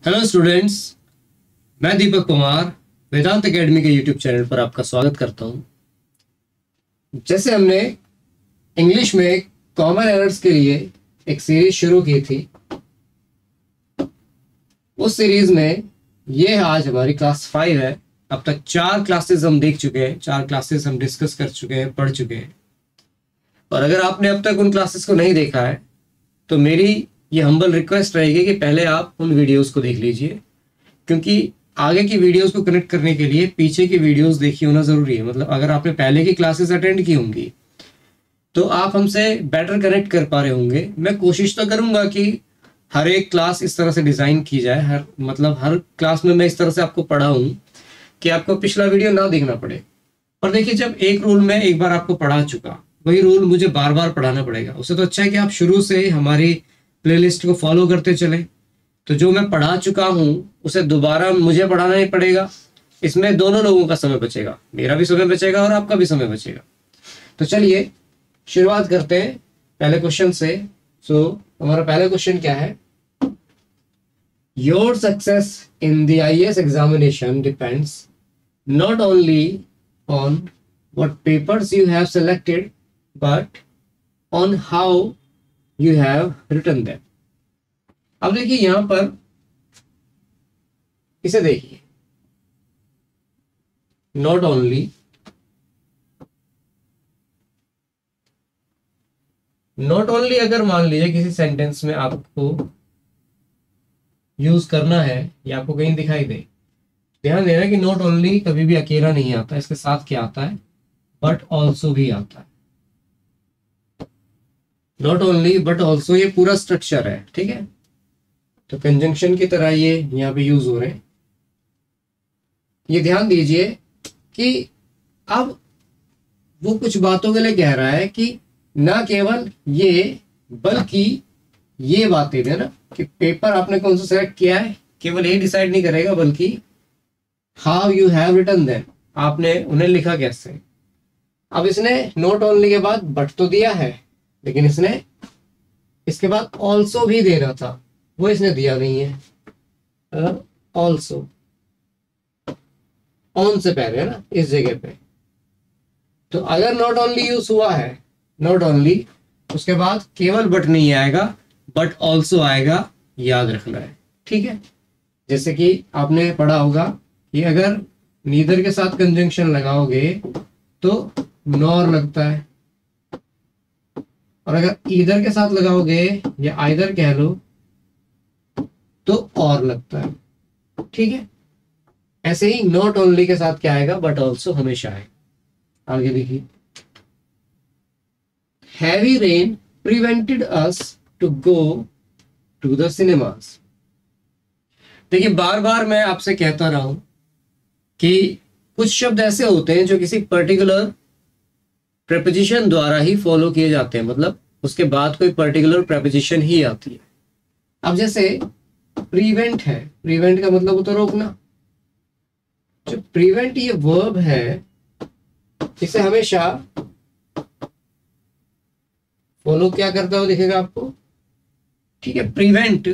Hello students, मैं दीपक कुमार वेदांत academy के YouTube channel पर आपका स्वागत करता हूं। जैसे हमने इंग्लिश में कॉमन एरर्स के लिए एक सीरीज शुरू की थी, उस सीरीज में ये आज हमारी क्लास 5 है। अब तक 4 क्लासेस हम देख चुके हैं, 4 क्लासेस हम डिस्कस कर चुके हैं, पढ़ चुके हैं। और अगर आपने अब तक उन क्लासेस को नहीं देखा है तो मेरी ये हम्बल रिक्वेस्ट रहेगी कि पहले आप उन वीडियोस को देख लीजिए, क्योंकि आगे की वीडियोस को कनेक्ट करने के लिए पीछे की वीडियोस देखी होना ज़रूरी है। मतलब अगर आपने पहले की क्लासेस अटेंड की होंगी तो आप हमसे बेटर कनेक्ट कर पा रहे होंगे। मैं कोशिश तो करूंगा कि हर एक क्लास इस तरह से डिज़ाइन की जाए, हर क्लास में मैं इस तरह से आपको पढ़ाऊँ कि आपको पिछला वीडियो ना देखना पड़े। और देखिए, जब एक रूल मैं एक बार आपको पढ़ा चुका, वही रूल मुझे बार बार पढ़ाना पड़ेगा। उससे तो अच्छा है कि आप शुरू से हमारी प्लेलिस्ट को फॉलो करते चले, तो जो मैं पढ़ा चुका हूं उसे दोबारा मुझे पढ़ाना नहीं पड़ेगा। इसमें दोनों लोगों का समय बचेगा, मेरा भी समय बचेगा और आपका भी समय बचेगा। तो चलिए शुरुआत करते हैं पहले क्वेश्चन से। हमारा पहला क्वेश्चन क्या है? Your success in the IAS examination depends not only on what papers you have selected but on how you have written them। अब देखिए यहां पर इसे देखिए, नॉट ओनली अगर मान लीजिए किसी सेंटेंस में आपको यूज करना है या आपको कहीं दिखाई दे, ध्यान देना कि नॉट ओनली कभी भी अकेला नहीं आता, इसके साथ क्या आता है? बट ऑल्सो भी आता है। नॉट ओनली बट ऑल्सो, ये पूरा स्ट्रक्चर है, ठीक है। तो कंजंक्शन की तरह ये यहाँ पे यूज हो रहे हैं। ये ध्यान दीजिए कि अब वो कुछ बातों के लिए कह रहा है कि ना केवल ये बल्कि ये बातें भी है ना, कि पेपर आपने कौन सा सेलेक्ट किया है केवल ये डिसाइड नहीं करेगा, बल्कि how you have written them, आपने उन्हें लिखा कैसे। अब इसने नॉट ओनली के बाद बट तो दिया है, लेकिन इसने इसके बाद ऑल्सो भी देना था, वो इसने दिया नहीं है। ऑल्सो ऑन से पहले है ना, इस जगह पे। तो अगर नॉट ओनली यूज हुआ है, नॉट ओनली, उसके बाद केवल बट नहीं आएगा, बट ऑल्सो आएगा, याद रखना है, ठीक है। जैसे कि आपने पढ़ा होगा कि अगर नीदर के साथ कंजंक्शन लगाओगे तो नॉर लगता है, और अगर ईदर के साथ लगाओगे या आइदर कह लो तो और लगता है, ठीक है। ऐसे ही नॉट ओनली के साथ क्या आएगा? बट ऑल्सो हमेशा आएगा। आगे देखिए, heavy rain prevented us to go to the cinemas. देखिए, बार बार मैं आपसे कहता रहा हूं कि कुछ शब्द ऐसे होते हैं जो किसी पर्टिकुलर प्रेपोजिशन द्वारा ही फॉलो किए जाते हैं, मतलब उसके बाद कोई पर्टिकुलर प्रेपोजिशन ही आती है। अब जैसे प्रिवेंट है, प्रिवेंट का मतलब होता है रोकना। जो प्रिवेंट ये वर्ब है, इसे हमेशा फॉलो क्या करता हुआ दिखेगा आपको, ठीक है। प्रिवेंट,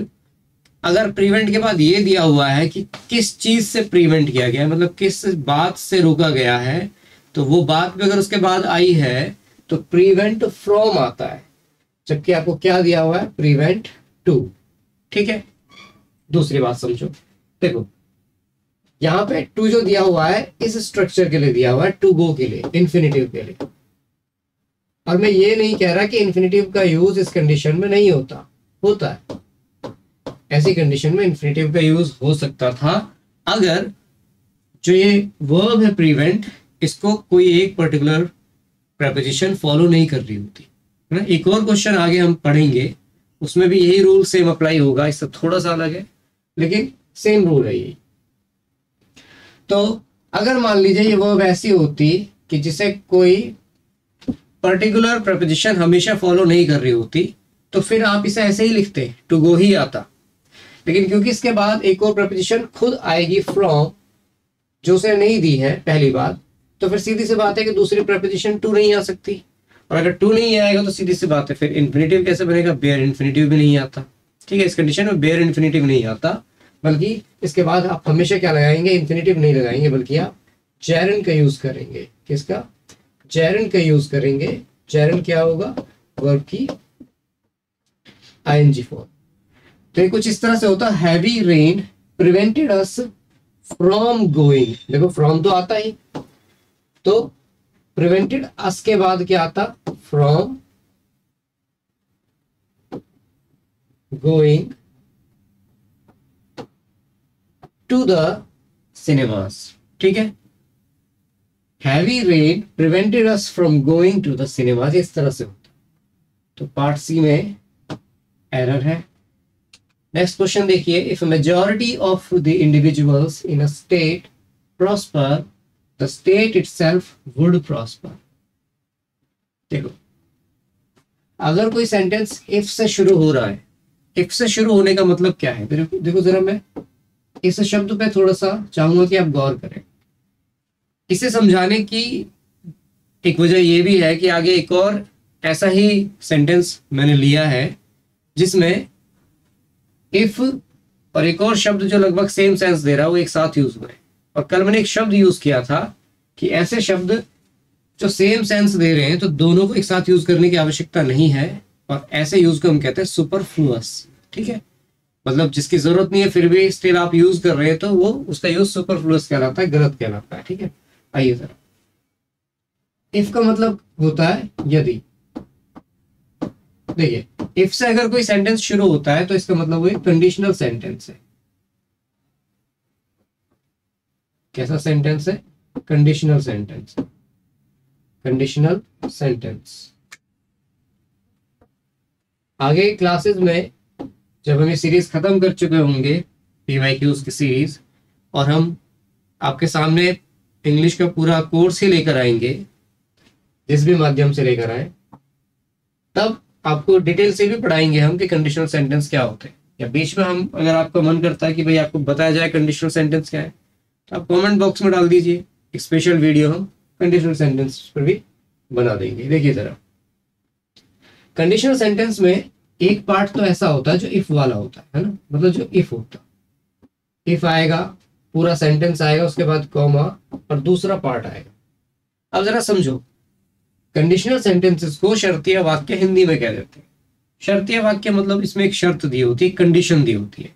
अगर प्रिवेंट के बाद ये दिया हुआ है कि किस चीज से प्रिवेंट किया गया है, मतलब किस बात से रोका गया है, तो वो बात भी अगर उसके बाद आई है तो प्रिवेंट फ्रॉम आता है, जबकि आपको क्या दिया हुआ है? प्रिवेंट टू, ठीक है। दूसरी बात समझो, देखो यहां पे टू जो दिया हुआ है इस स्ट्रक्चर के लिए दिया हुआ है, टू गो के लिए, इंफिनिटिव के लिए। और मैं ये नहीं कह रहा कि इंफिनिटिव का यूज इस कंडीशन में नहीं होता, होता है। ऐसी कंडीशन में इंफिनिटिव का यूज हो सकता था अगर जो ये वर्ब है प्रिवेंट, इसको कोई एक पर्टिकुलर प्रेपोजिशन फॉलो नहीं कर रही होती, है ना। एक और क्वेश्चन आगे हम पढ़ेंगे, उसमें भी यही रूल सेम अप्लाई होगा, इससे थोड़ा सा अलग है लेकिन सेम रूल है यही। तो अगर मान लीजिए ये वर्ब ऐसी होती कि जिसे कोई पर्टिकुलर प्रेपोजिशन हमेशा फॉलो नहीं कर रही होती, तो फिर आप इसे ऐसे ही लिखते, टू गो ही आता। लेकिन क्योंकि इसके बाद एक और प्रेपोजिशन खुद आएगी, फ्रॉम, जो उसे नहीं दी है पहली बात, तो फिर सीधी सी बात है कि दूसरी प्रेपोजिशन टू नहीं आ सकती। और अगर टू नहीं आएगा तो सीधी सी बात है फिर इन्फिनेटिव कैसे बनेगा? बेयर इन्फिनेटिव भी नहीं आता, ठीक है। इस कंडीशन में बेयर इन्फिनेटिव नहीं आता, बल्कि इसके बाद आप हमेशा क्या लगाएंगे, इंफिनिटिव नहीं लगाएंगे, बल्कि आप जेरंड का यूज करेंगे। किसका? जेरंड का यूज करेंगे। जेरंड क्या होगा? वर्ब की आईएनजी फॉर्म। तो ये कुछ इस तरह से होता है, heavy rain prevented us from going. देखो फ्रॉम तो आता ही, तो प्रिवेंटेड अस के बाद क्या आता? From going to the cinemas. ठीक है, heavy rain prevented us from going to the cinemas, इस तरह से होता। तो पार्ट सी में एरर है। नेक्स्ट क्वेश्चन देखिए, if majority of the individuals in a state prosper the state itself would prosper. देखो अगर कोई सेंटेंस इफ से शुरू हो रहा है, इफ से शुरू होने का मतलब क्या है? देखो जरा, मैं इस शब्द पे थोड़ा सा चाहूंगा कि आप गौर करें। इसे समझाने की एक वजह यह भी है कि आगे एक और ऐसा ही सेंटेंस मैंने लिया है जिसमें इफ और एक और शब्द जो लगभग सेम सेंस दे रहा है वो एक साथ यूज हुए। और कल मैंने एक शब्द यूज किया था कि ऐसे शब्द जो सेम सेंस दे रहे हैं तो दोनों को एक साथ यूज करने की आवश्यकता नहीं है, और ऐसे यूज को हम कहते हैं सुपरफ्लुअस। ठीक है, मतलब जिसकी जरूरत नहीं है फिर भी स्टिल आप यूज कर रहे हैं तो वो उसका यूज सुपरफ्लुअस कहलाता है, गलत कहलाता है। ठीक है, आइए जरा, इफ का मतलब होता है यदि। देखिए इफ से अगर कोई सेंटेंस शुरू होता है तो इसका मतलब वो एक कंडीशनल सेंटेंस है। कैसा सेंटेंस है? Conditional sentence. Conditional sentence. आगे क्लासेस में जब हम ये सीरीज खत्म कर चुके होंगे, पीवाईक्यूज की सीरीज, और हम आपके सामने इंग्लिश का पूरा कोर्स ही लेकर आएंगे, जिस भी माध्यम से लेकर आए, तब आपको डिटेल से भी पढ़ाएंगे हम कि कंडीशनल सेंटेंस क्या होते हैं। या बीच में हम, अगर आपका मन करता है कि भाई आपको बताया जाए कंडीशनल सेंटेंस क्या है, तो आप कमेंट बॉक्स में डाल दीजिए, एक स्पेशल वीडियो हम कंडीशनल सेंटेंस पर भी बना देंगे। देखिए जरा, कंडीशनल सेंटेंस में एक पार्ट तो ऐसा होता है जो इफ वाला होता है ना, मतलब जो इफ होता, इफ आएगा, पूरा सेंटेंस आएगा, उसके बाद कॉमा और दूसरा पार्ट आएगा। अब जरा समझो, कंडीशनल सेंटेंसेस को शर्तिया वाक्य हिंदी में कह देते हैं। शर्तिया वाक्य मतलब इसमें एक शर्त दी होती है, कंडीशन दी होती है।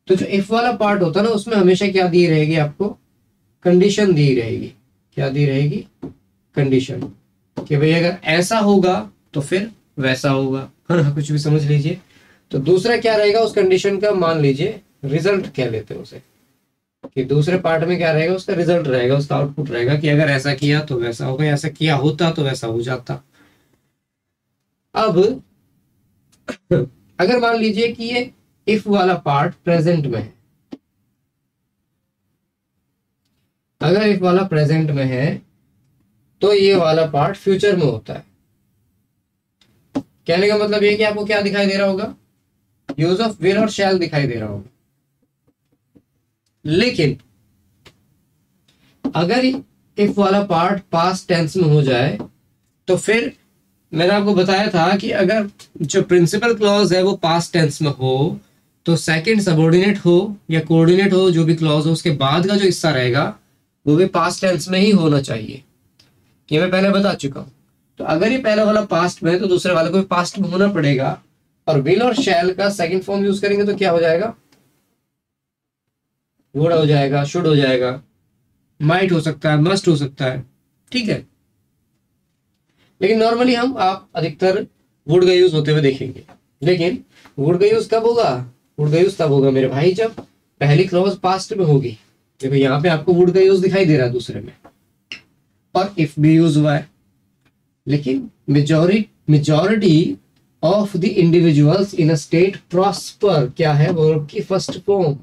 तो जो इफ वाला पार्ट होता है ना, उसमें हमेशा क्या दी रहेगी? आपको कंडीशन दी रहेगी। क्या दी रहेगी? कंडीशन, कि भाई अगर ऐसा होगा तो फिर वैसा होगा, है ना, कुछ भी समझ लीजिए। तो दूसरा क्या रहेगा उस कंडीशन का? मान लीजिए रिजल्ट कह लेते हैं उसे, कि दूसरे पार्ट में क्या रहेगा? उसका रिजल्ट रहेगा, उसका आउटपुट रहेगा कि अगर ऐसा किया तो वैसा होगा, ऐसा किया होता तो वैसा हो जाता। अब अगर मान लीजिए कि ये इफ वाला पार्ट प्रेजेंट में है, अगर इफ वाला प्रेजेंट में है तो ये वाला पार्ट फ्यूचर में होता है। कहने का मतलब ये कि आपको क्या दिखाई दे रहा होगा? यूज ऑफ विल और शैल दिखाई दे रहा होगा। लेकिन अगर इफ वाला पार्ट पास्ट टेंस में हो जाए तो फिर मैंने आपको बताया था कि अगर जो प्रिंसिपल क्लॉज है वो पास्ट टेंस में हो तो सेकंड सबऑर्डिनेट हो या कोऑर्डिनेट हो, जो भी क्लॉज हो, उसके बाद का जो हिस्सा रहेगा वो भी पास्ट टेंस में ही होना चाहिए। ये मैं पहले बता चुका हूं। तो अगर ये पहला वाला पास्ट में है तो दूसरे वाले को भी पास्ट में होना पड़ेगा, और विल और शैल का सेकंड फॉर्म यूज करेंगे तो क्या हो जाएगा? वुड हो जाएगा, शुड हो जाएगा, माइट हो सकता है, मस्ट हो सकता है। ठीक है, लेकिन नॉर्मली आप अधिकतर वुड का यूज होते हुए देखेंगे। लेकिन वुड का यूज कब होगा? वुड का यूज तब होगा मेरे भाई जब पहली क्लॉज पास्ट में होगी। देखो यहाँ पे आपको वुड का यूज दिखाई दे रहा है दूसरे में, और इफ भी यूज हुआ है। लेकिन majority of the individuals in a state prosper क्या है? वर्ब की फर्स्ट फॉर्म।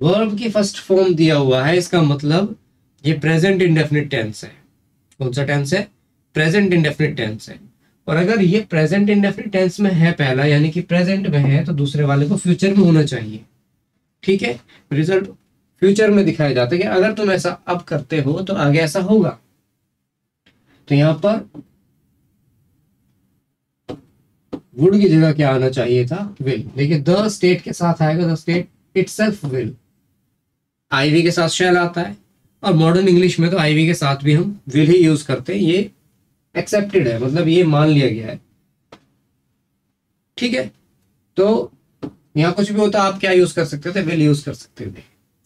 वर्ब की फर्स्ट फॉर्म दिया हुआ है, इसका मतलब ये प्रेजेंट इंडेफिनिट टेंस है। कौन सा टेंस है? प्रेजेंट इंडेफिनिट टेंस है। और अगर ये प्रेजेंट इंडेफिनिट टेंस में है पहला, यानी कि प्रेजेंट में है, तो दूसरे वाले को फ्यूचर में होना चाहिए। ठीक है, रिजल्ट फ्यूचर में दिखाया जाता है कि अगर तुम ऐसा अब करते हो तो आगे ऐसा होगा। तो यहां पर वुड की जगह क्या आना चाहिए था? विल। देखिए द स्टेट के साथ आएगा, the state itself will, I we के साथ शैल आता है, और मॉडर्न इंग्लिश में तो आईवी के साथ भी हम विल ही यूज करते हैं, ये एक्सेप्टेड है, मतलब ये मान लिया गया है। ठीक है, तो यहाँ कुछ भी होता आप क्या यूज कर सकते थे, विल यूज कर सकते थे,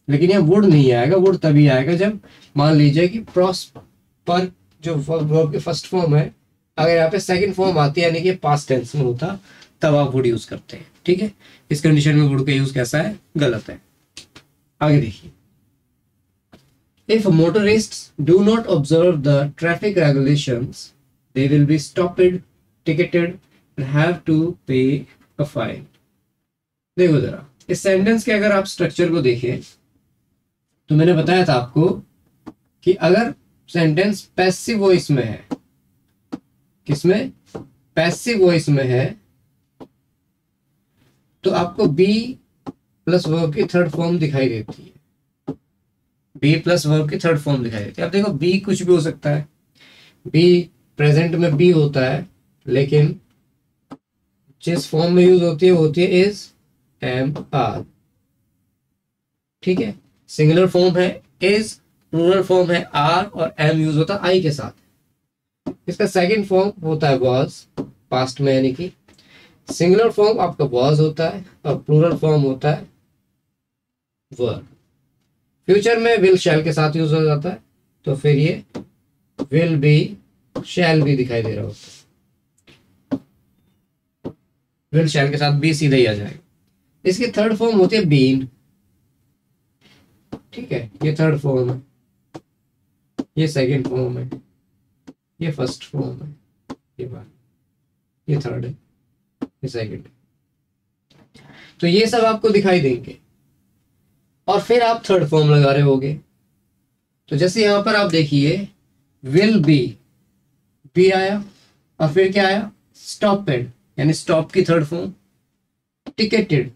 लेकिन यहाँ वुड नहीं आएगा। वुड तभी आएगा जब मान लीजिए कि प्रॉस्पर जो वर्ब की फर्स्ट फॉर्म है, अगर यहाँ पे सेकंड फॉर्म आती है यानी कि पास्ट टेंस में होता, तब आप वुड यूज करते हैं। ठीक है, इस कंडीशन में वुड का यूज कैसा है, गलत है। आगे देखिए, if motorists do not observe the traffic regulations they will be stopped, ticketed and have to pay a fine. देखो जरा इस सेंटेंस के अगर आप स्ट्रक्चर को देखें तो मैंने बताया था आपको कि अगर सेंटेंस पैसिव वॉइस में है, किसमें, पैसिव वॉइस में है, तो आपको बी प्लस वर्ब की थर्ड फॉर्म दिखाई देती है। बी प्लस वर्ब की थर्ड फॉर्म दिखाई देती है। अब देखो बी कुछ भी हो सकता है, बी प्रेजेंट में बी होता है, लेकिन जिस फॉर्म में यूज होती है वो होती है इज, एम, आर। ठीक है, सिंगुलर फॉर्म है इज, प्लूरल फॉर्म है आर, और एम यूज होता है आई के साथ। इसका सेकंड फॉर्म होता है वाज, पास्ट में, यानी कि सिंगुलर फॉर्म आपका वाज होता है और प्लूरल फॉर्म होता है वर। फ्यूचर में विल शैल के साथ यूज हो जाता है, तो फिर ये विल बी, शैल भी दिखाई दे रहा होता है, विल शैल के साथ बी सीधा ही आ जाएगा। इसकी थर्ड फॉर्म होती है बीन। ठीक है, ये थर्ड फॉर्म है, ये सेकंड फॉर्म है, ये फर्स्ट फॉर्म है, ये बात, ये थर्ड है, ये सेकंड है। तो ये सब आपको दिखाई देंगे और फिर आप थर्ड फॉर्म लगा रहे होगे। तो जैसे यहां पर आप देखिए विल बी, बी आया और फिर क्या आया, स्टॉपेड, यानी स्टॉप की थर्ड फॉर्म, टिकेटेड,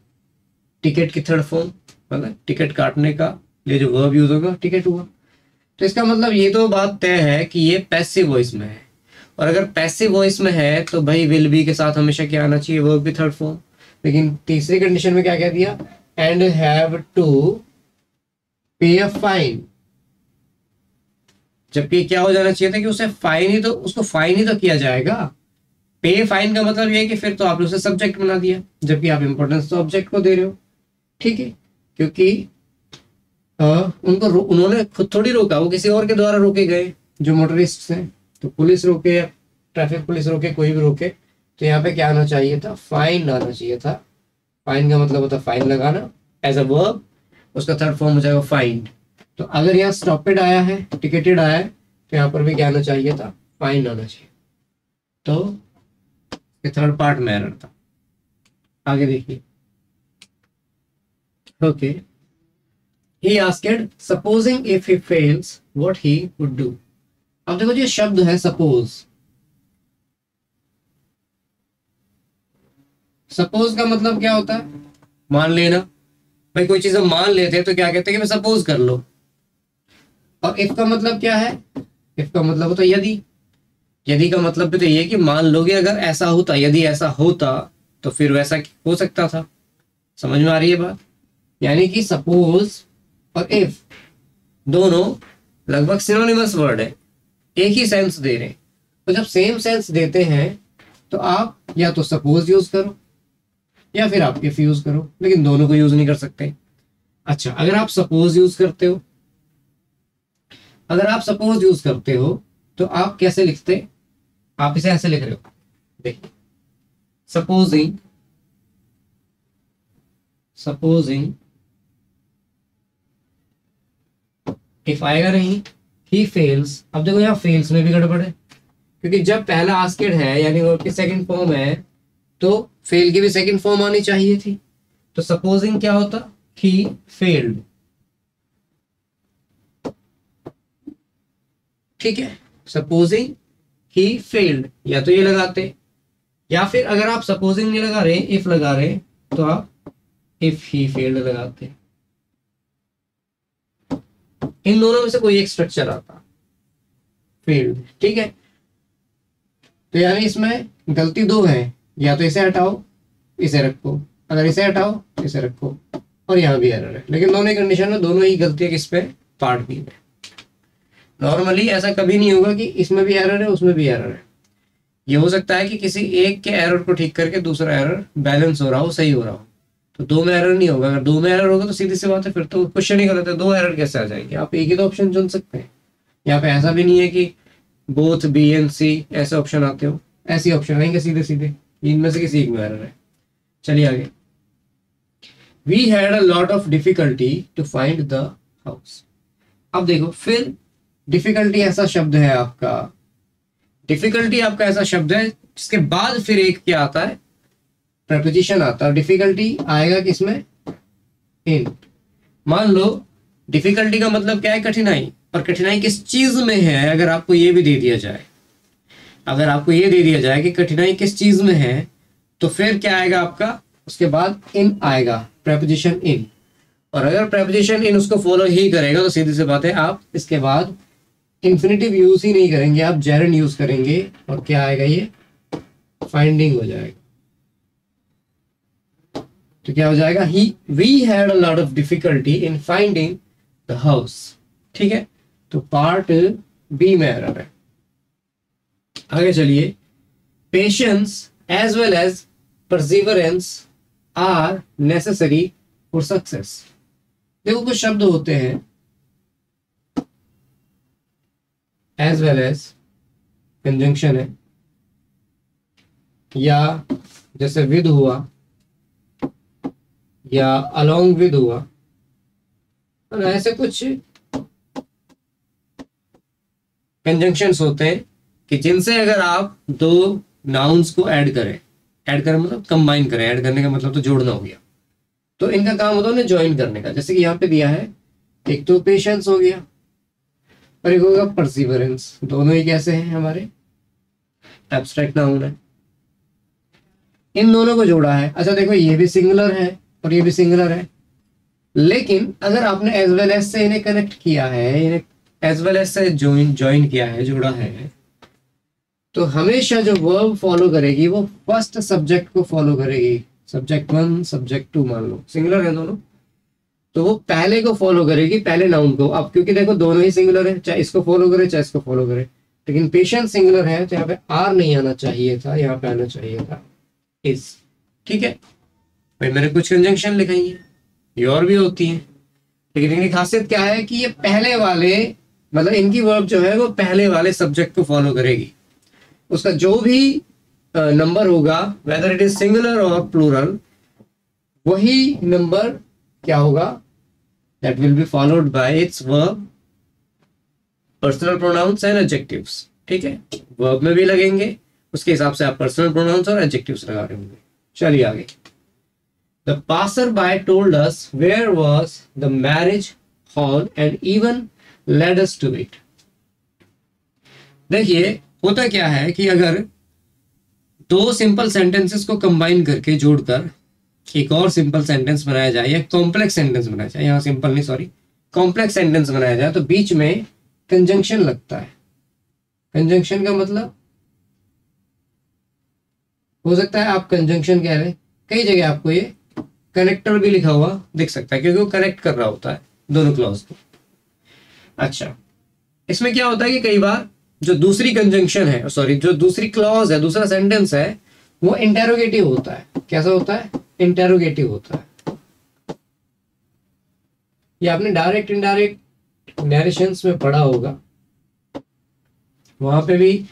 टिकट की थर्ड फॉर्म, मतलब टिकट काटने का लिए जो वर्ब यूज होगा टिकट हुआ। तो इसका मतलब ये तो बात तय है कि ये पैसिव वॉइस में है, और अगर पैसिव वॉइस में है तो भाई विल बी के साथ हमेशा क्या आना चाहिए, वर्ब की थर्ड फॉर्म। लेकिन तीसरी कंडीशन में क्या कह दिया, and have to pay a fine, जबकि क्या हो जाना चाहिए था कि उसे फाइन ही तो, उसको फाइन ही तो किया जाएगा। पे फाइन का मतलब ये है कि फिर तो आपने उसे सब्जेक्ट बना दिया, जबकि आप इंपॉर्टेंस तो ऑब्जेक्ट को दे रहे हो। ठीक है, क्योंकि उन्होंने खुद थोड़ी रोका, वो किसी और के द्वारा रोके गए जो मोटरिस्ट हैं। तो पुलिस रोके या ट्रैफिक पुलिस रोके, कोई भी रोके, तो यहाँ पे क्या आना चाहिए था, फाइन आना चाहिए था। फाइन का मतलब होता है फाइन लगाना एज अ वर्ब, उसका थर्ड फॉर्म हो जाएगा फाइन। तो अगर यहाँ स्टॉपेड आया है, टिकेटेड आया है, तो यहाँ पर भी क्या आना चाहिए था, फाइन आना चाहिए। तो ये थर्ड पार्ट में एरर था। आगे देखिए, okay, he asked supposing if he fails what he would do। अब देखो ये शब्द है सपोज, सपोज का मतलब क्या होता है, मान लेना। भाई कोई चीज हम मान लेते हैं तो क्या कहते हैं कि मैं सपोज कर लो। और इफ का मतलब क्या है, इफ का मतलब होता है यदि, यदि का मतलब भी तो ये कि मान लोगे अगर ऐसा होता, यदि ऐसा होता तो फिर वैसा हो सकता था। समझ में आ रही है बात, यानी कि सपोज और इफ दोनों लगभग सिनोनिमस वर्ड है, एक ही सेंस दे रहे हैं। तो जब सेम सेंस देते हैं तो आप या तो सपोज यूज करो या फिर आप इफ यूज करो, लेकिन दोनों को यूज नहीं कर सकते। अच्छा, अगर आप सपोज यूज करते हो, अगर आप सपोज यूज करते हो तो आप कैसे लिखते, आप इसे ऐसे लिख रहे हो, देखिए सपोजिंग, सपोजिंग इफ आएगा नहीं, ही फेल्स। अब देखो यहाँ फेल्स में भी गड़बड़ है, क्योंकि जब पहला आस्केड है यानी वर्ब की सेकंड फॉर्म है, तो फेल की भी सेकंड फॉर्म आनी चाहिए थी। तो सपोजिंग क्या होता, ही फेल्ड। ठीक है, सपोजिंग ही फेल्ड, या तो ये लगाते, या फिर अगर आप सपोजिंग नहीं लगा रहे, इफ लगा रहे, तो आप इफ ही फेल्ड लगाते। इन दोनों में से कोई एक स्ट्रक्चर आता, फेल्ड। ठीक है, तो यानी इसमें गलती दो है, या तो इसे हटाओ इसे रखो, अगर इसे हटाओ इसे रखो, और यहाँ भी एरर है, लेकिन दोनों ही कंडीशन में दोनों ही गलती है किस पे, पार्ट बी में। नॉर्मली ऐसा कभी नहीं होगा कि इसमें भी एरर है उसमें भी एरर है। ये हो सकता है कि किसी एक के एरर को ठीक करके दूसरा एरर बैलेंस हो रहा हो, सही हो रहा हो, तो दो में एरर नहीं होगा। अगर दो में एरर होगा तो सीधी सी बात है, फिर तो क्वेश्चन ही गलत है, दो एरर कैसे आ जाएंगे। आप एक ही तो ऑप्शन चुन सकते हैं। यहाँ पे ऐसा भी नहीं है कि बोथ बी एंड सी ऐसे ऑप्शन आते हो, ऐसे ऑप्शन आएंगे सीधे सीधे, इनमें से किसी एक में एरर है। चलिए आगे। We had a lot of difficulty to find the house. अब देखो, फिर डिफिकल्टी ऐसा शब्द है आपका, डिफिकल्टी आपका ऐसा शब्द है जिसके बाद फिर एक क्या आता है, प्रपोजिशन आता है। डिफिकल्टी आएगा किसमें, इन। मान लो डिफिकल्टी का मतलब क्या है, कठिनाई, और कठिनाई किस चीज में है। अगर आपको ये भी दे दिया जाए, अगर आपको ये दे दिया जाए कि कठिनाई किस चीज में है, तो फिर क्या आएगा आपका, उसके बाद इन आएगा, प्रपोजिशन इन। और अगर प्रपोजिशन इन उसको फॉलो ही करेगा तो सीधी सी बात है, आप इसके बाद इंफिनिटिव यूज ही नहीं करेंगे, आप जेरंड यूज करेंगे, और क्या आएगा, ये फाइंडिंग हो जाएगा। तो क्या हो जाएगा, he we had a lot of difficulty in finding the house. ठीक है, तो पार्ट बी में एरर है। आगे चलिए। Patience as well as perseverance are necessary for success. देखो, कुछ शब्द होते हैं एज वेल एज कंजंक्शन है, या जैसे विद हुआ, या अलोंग विद हुआ, और ऐसे कुछ कंजंक्शंस होते हैं कि जिनसे अगर आप दो नाउन्स को ऐड करें मतलब कंबाइन करें, ऐड करने का मतलब तो जोड़ना हो गया, तो इनका काम होता है उन्हें ज्वाइन करने का। जैसे कि यहाँ पे दिया है, एक तो पेशेंस हो गया और एक होगा परसिवरेंस। दोनों ही कैसे हैं, हमारे एब्स्ट्रैक्ट नाउन है, इन दोनों को जोड़ा है। अच्छा देखो, ये भी सिंगुलर है और ये भी सिंगुलर है, लेकिन अगर आपने एज वेल एज से इन्हें कनेक्ट किया है, इन्हें एज वेल एज से ज्वाइन किया है, जोड़ा है, तो हमेशा जो वर्ब फॉलो करेगी वो फर्स्ट सब्जेक्ट को फॉलो करेगी। सब्जेक्ट वन, सब्जेक्ट टू, मान लो सिंगुलर है दोनों, तो वो पहले को फॉलो करेगी, पहले नाउन को। अब क्योंकि देखो दोनों ही सिंगुलर है, चाहे इसको फॉलो करे चाहे इसको फॉलो करे, लेकिन पेशेंस सिंगुलर है, तो यहाँ पे आर नहीं आना चाहिए था, यहाँ पे आना चाहिए था इज। ठीक है भाई, मैंने कुछ कंजंक्शन लिखाई है, ये और भी होती है, लेकिन इनकी खासियत क्या है कि ये पहले वाले, मतलब इनकी वर्ब जो है वो पहले वाले सब्जेक्ट को फॉलो करेगी। उसका जो भी नंबर होगा, वेदर इट इज सिंगुलर और प्लूरल, वही नंबर क्या होगा, that will be followed by it's verb, personal pronouns and adjectives. ठीक है, वर्ब में भी लगेंगे, उसके हिसाब से आप पर्सनल प्रोनाउंस और एडजेक्टिव्स लगा रहे होंगे। चलिए आगे। The passer by told us where was the marriage hall and even led us to it. देखिए, होता क्या है कि अगर दो सिंपल सेंटेंसेस को कंबाइन करके जोड़कर एक और सिंपल सेंटेंस बनाया जाए, या कॉम्प्लेक्स सेंटेंस बनाया जाए, यहाँ सिंपल नहीं सॉरी कॉम्प्लेक्स सेंटेंस बनाया जाए, तो बीच में कंजंक्शन लगता है। कंजंक्शन का मतलब हो सकता है आप कंजंक्शन कह रहे, कई जगह आपको ये कनेक्टर भी लिखा हुआ दिख सकता है, क्योंकि वो कनेक्ट कर रहा होता है दोनों क्लॉज को। अच्छा, इसमें क्या होता है कि कई बार जो दूसरी कंजंक्शन है, सॉरी जो दूसरी क्लॉज है, दूसरा सेंटेंस है, वो इंटेरोगेटिव होता है। कैसा होता है, इंटेरोगेटिव होता है। ये आपने डायरेक्ट इनडायरेक्ट नरेशंस में पढ़ा होगा, वहां पे भी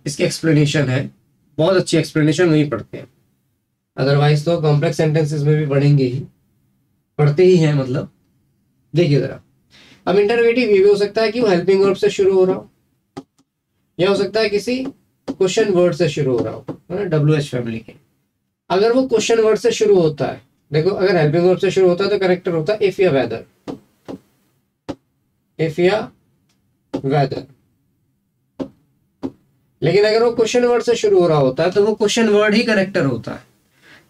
इसकी एक्सप्लेनेशन है, बहुत अच्छी एक्सप्लेनेशन वही पढ़ते हैं। अदरवाइज तो कॉम्प्लेक्स सेंटेंसेस में भी पढ़ेंगे ही, पढ़ते ही हैं मतलब। देखिए जरा, अब इंटरोगेटिव ये भी हो सकता है कि वो हेल्पिंग वर्ब से शुरू हो रहा हो, या हो सकता है किसी क्वेश्चन वर्ड से शुरू हो रहा हो, है ना, WH फैमिली के। अगर वो क्वेश्चन वर्ड से शुरू होता है, देखो अगर हेल्पिंग वर्ब से शुरू होता है तो करेक्टर होता है इफ या वेदर, इफ या वेदर। लेकिन अगर वो क्वेश्चन वर्ड से शुरू हो रहा होता है तो वो क्वेश्चन वर्ड ही करेक्टर होता है।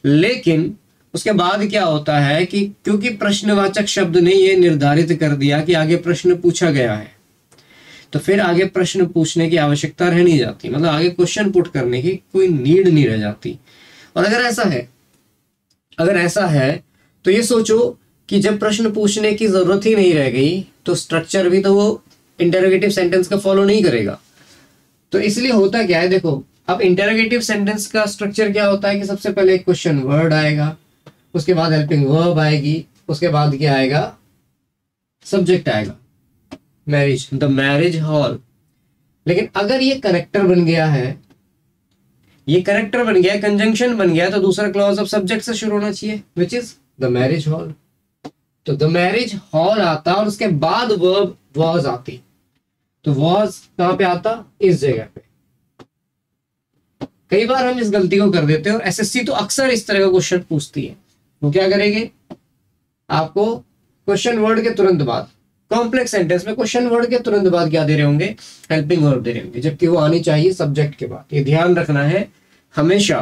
लेकिन उसके बाद क्या होता है कि क्योंकि प्रश्नवाचक शब्द ने ये निर्धारित कर दिया कि आगे प्रश्न पूछा गया है, तो फिर आगे प्रश्न पूछने की आवश्यकता रह नहीं जाती, मतलब आगे क्वेश्चन पुट करने की कोई नीड नहीं रह जाती। और अगर ऐसा है तो ये सोचो कि जब प्रश्न पूछने की जरूरत ही नहीं रह गई तो स्ट्रक्चर भी तो वो इंटरोगेटिव सेंटेंस का फॉलो नहीं करेगा। तो इसलिए होता क्या है, देखो अब इंटरोगेटिव सेंटेंस का स्ट्रक्चर क्या होता है कि सबसे पहले एक क्वेश्चन वर्ड आएगा, उसके बाद हेल्पिंग वर्ब आएगी, उसके बाद क्या आएगा, सब्जेक्ट आएगा, मैरिज, द मैरिज हॉल। लेकिन अगर ये करेक्टर बन गया है, ये करेक्टर बन गया, कंजंक्शन बन गया, तो दूसरा क्लॉज ऑफ सब्जेक्ट से शुरू होना चाहिए, which is the marriage hall. तो द मैरिज हॉल आता और उसके बाद वर्ब वॉज आती। तो वॉज कहां पे आता, इस जगह पे। कई बार हम इस गलती को कर देते हैं और एसएससी तो अक्सर इस तरह का क्वेश्चन पूछती है। वो क्या करेंगे, आपको क्वेश्चन वर्ड के तुरंत बाद, कॉम्प्लेक्स सेंटेंस में क्वेश्चन वर्ड के तुरंत बाद क्या दे रहे होंगे, हेल्पिंग वर्ब दे रहे होंगे, जबकि वो आनी चाहिए सब्जेक्ट के बाद। ये ध्यान रखना है हमेशा,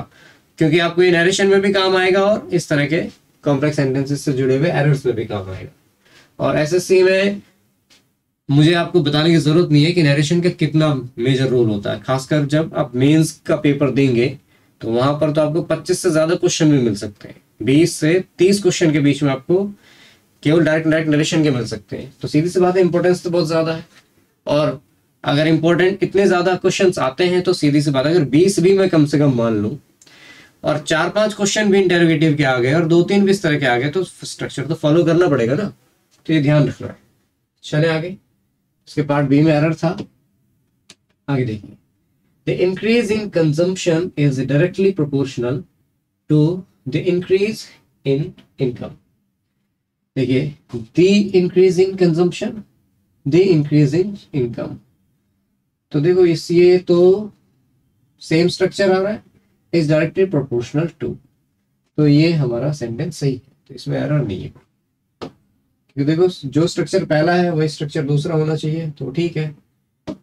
क्योंकि आपको ये नरेशन में भी काम आएगा और इस तरह के कॉम्प्लेक्स सेंटेंसेस से जुड़े हुए एरर्स में भी काम आएगा। और एसएससी में मुझे आपको बताने की जरूरत नहीं है कि नरेशन का कितना मेजर रोल होता है, खासकर जब आप मेंस का पेपर देंगे तो वहां पर तो आपको 25 से ज्यादा क्वेश्चन भी मिल सकते हैं। 20 से 30 क्वेश्चन के बीच में आपको केवल डायरेक्ट नरेशन के मिल सकते हैं। तो सीधी सी बात है, इंपॉर्टेंस तो बहुत ज्यादा है। और अगर इंपॉर्टेंट इतने ज्यादा क्वेश्चंस आते हैं तो सीधी सी बात है, अगर 20 भी मैं कम से कम मान लूं और 4-5 क्वेश्चन भी इंटरोगेटिव के आ गए और 2-3 भी इस तरह के आ गए, तो स्ट्रक्चर तो फॉलो करना पड़ेगा ना। तो ये ध्यान रखना है। चले आगे, इसके पार्ट बी में एरर था, आगे देखिए। The increase in consumption is directly proportional to the increase in income. देखिए, the increase in consumption, the increase in income. तो देखो इस ये तो सेम स्ट्रक्चर आ रहा है, इज डायरेक्टली प्रोपोर्शनल टू। तो ये हमारा सेंटेंस सही है, तो इसमें एरर नहीं है। क्योंकि देखो जो स्ट्रक्चर पहला है वही स्ट्रक्चर दूसरा होना चाहिए, तो ठीक है।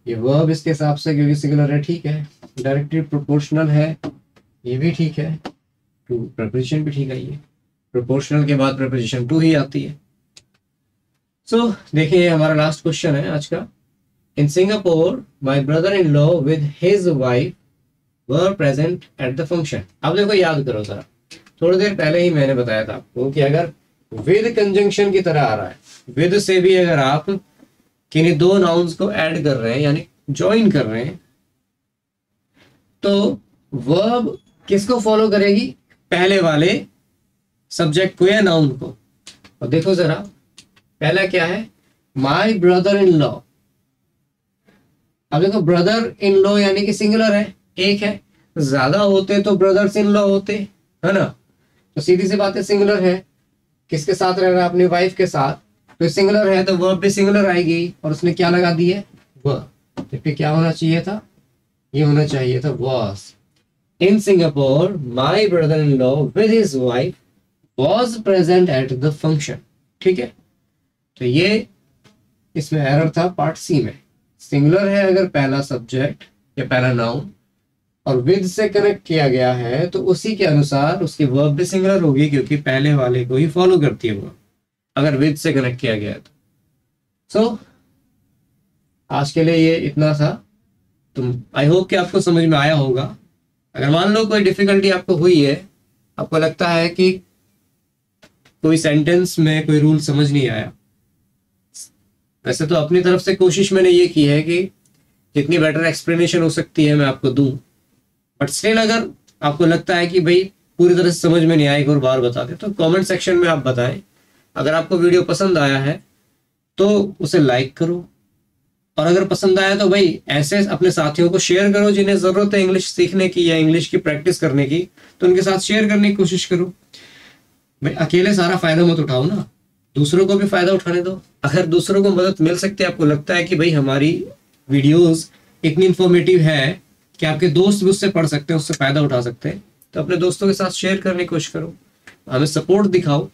ये वर्ब इसके हिसाब से क्योंकि सिंगुलर है, ठीक है। डायरेक्टली प्रोपोर्शनल है, ये भी ठीक है। टू प्रीपोजिशन भी ठीक है, ये प्रोपोर्शनल के बाद प्रीपोजिशन टू ही आती है। सो देखिए हमारा लास्ट क्वेश्चन है आज का। In Singapore my brother in law with his wife were present at the function. अब देखो याद करो जरा, थोड़ी देर पहले ही मैंने बताया था आपको कि अगर विद कंजंक्शन की तरह आ रहा है, विद से भी अगर आप किन्हीं दो नाउन्स को ऐड कर रहे हैं यानी ज्वाइन कर रहे हैं, तो वर्ब किसको फॉलो करेगी, पहले वाले सब्जेक्ट को या नाउन को। और देखो जरा, पहला क्या है, माय ब्रदर इन लॉ। अब देखो ब्रदर इन लॉ यानी कि सिंगुलर है, एक है। ज्यादा होते तो ब्रदर्स इन लॉ होते, है ना। तो सीधी सी बात है, सिंगुलर है, किसके साथ रह रहा है, अपनी वाइफ के साथ। तो सिंगुलर है तो वर्ब भी सिंगुलर आएगी, और उसने क्या लगा दी है, वर्ब। तो फिर क्या होना चाहिए था, ये होना चाहिए था was। In Singapore my brother in law with his wife was present at the function। ठीक है, तो ये इसमें एरर था पार्ट सी में। सिंगुलर है अगर पहला सब्जेक्ट या पहला नाउन और विद से कनेक्ट किया गया है तो उसी के अनुसार उसकी वर्ब भी सिंगुलर होगी, क्योंकि पहले वाले को ही फॉलो करती है वर्ब अगर विद से कनेक्ट किया गया है तो। सो आज के लिए ये इतना था। तो आई होप कि आपको समझ में आया होगा। अगर मान लो कोई डिफिकल्टी आपको हुई है, आपको लगता है कि कोई सेंटेंस में कोई रूल समझ नहीं आया, वैसे तो अपनी तरफ से कोशिश मैंने ये की है कि जितनी बेटर एक्सप्लेनेशन हो सकती है मैं आपको दूं, बट स्टिल अगर आपको लगता है कि भाई पूरी तरह से समझ में नहीं आया, एक और बार बता दे, तो कमेंट सेक्शन में आप बताएं। अगर आपको वीडियो पसंद आया है तो उसे लाइक करो, और अगर पसंद आया तो भाई ऐसे अपने साथियों को शेयर करो जिन्हें जरूरत है इंग्लिश सीखने की या इंग्लिश की प्रैक्टिस करने की, तो उनके साथ शेयर करने की कोशिश करो। भाई अकेले सारा फायदा मत उठाओ ना, दूसरों को भी फायदा उठाने दो। अगर दूसरों को मदद मिल सकती है, आपको लगता है कि भाई हमारी वीडियोस इतनी इंफॉर्मेटिव है कि आपके दोस्त भी उससे पढ़ सकते हैं, उससे फायदा उठा सकते हैं, तो अपने दोस्तों के साथ शेयर करने की कोशिश करो, हमें सपोर्ट दिखाओ।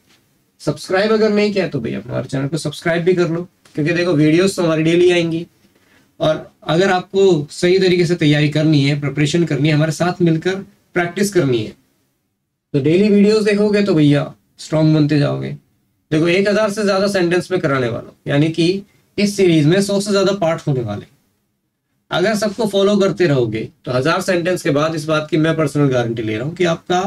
सब्सक्राइब अगर नहीं किया तो भैया हमारे चैनल को सब्सक्राइब भी कर लो, क्योंकि देखो वीडियोस तो हमारी डेली आएंगी। और अगर आपको सही तरीके से तैयारी करनी है, प्रिपरेशन करनी है, हमारे साथ मिलकर प्रैक्टिस करनी है, तो डेली वीडियोस देखोगे तो भैया स्ट्रांग बनते जाओगे। देखो 1000 से ज्यादा सेंटेंस में कराने वाला, यानी कि इस सीरीज में 100 से ज्यादा पार्ट होने वाले। अगर सबको फॉलो करते रहोगे तो 1000 सेंटेंस के बाद इस बात की मैं पर्सनल गारंटी ले रहा हूँ कि आपका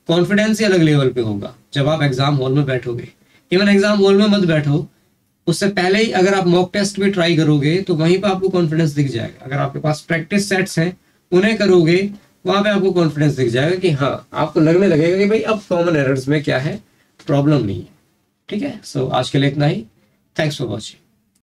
कॉन्फिडेंस ही अलग लेवल पे होगा जब आप एग्जाम हॉल में बैठोगे, इवन एग्जाम हॉल में मत बैठो, उससे पहले ही अगर आप मॉक टेस्ट भी ट्राई करोगे तो वहीं पर आपको कॉन्फिडेंस दिख जाएगा। अगर आपके पास प्रैक्टिस सेट्स हैं उन्हें करोगे, वहां पे आपको कॉन्फिडेंस दिख जाएगा कि हाँ, आपको लगने लगेगा कि भाई अब कॉमन एरर्स में क्या है, प्रॉब्लम नहीं है। ठीक है, सो आज के लिए इतना ही। Thanks for watching.